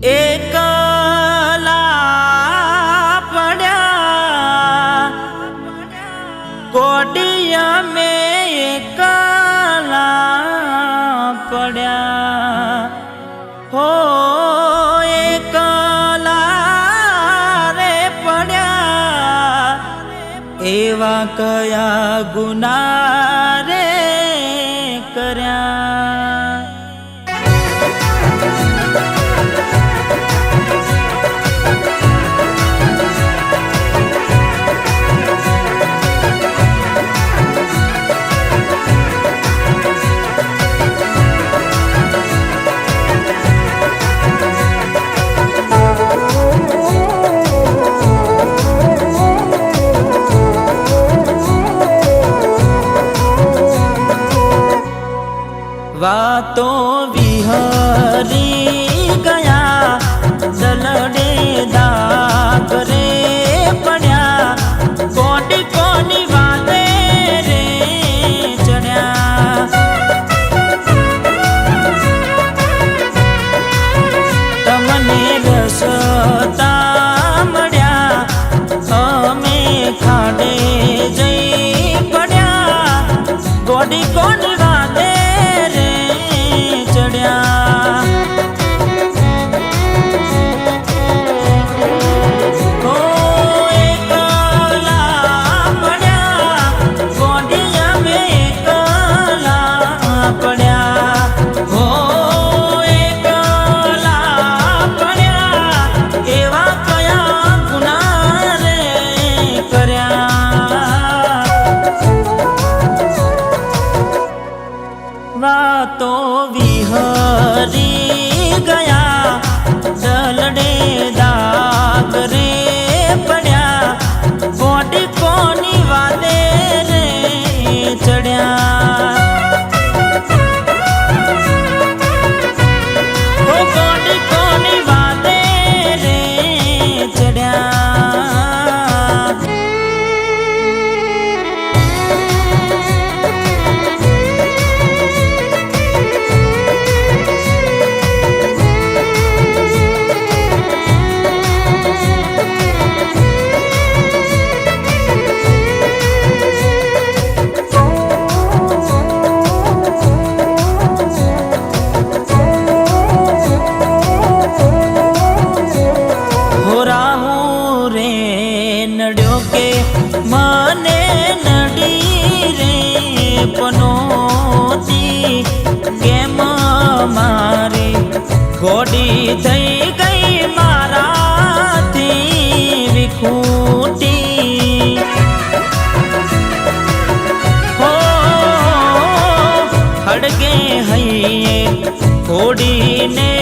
એકલા પડ્યા કોડિયા મેં એકલા પડ્યા હો એકલા રે પડ્યા એવા કયા ગુના રે કર્યા। वातो विहरी गया दलडे दाग रे पड्या कोटी कोनी वाते रे चढ़्या। तमने रसता मळ्या अमे खाडे जई पड्या कोटी कोनी वाते वातो विहरी गया दलडे दाग रे पड्या कोटी कोनी वादे रे चढ़्या। कोटी कोनी वादे रे चढ़्या। मने नडी रे पनोती केम मारी घोड़ी थई गई माराथी विखूटी हो हड़गे हईए घोड़ी ने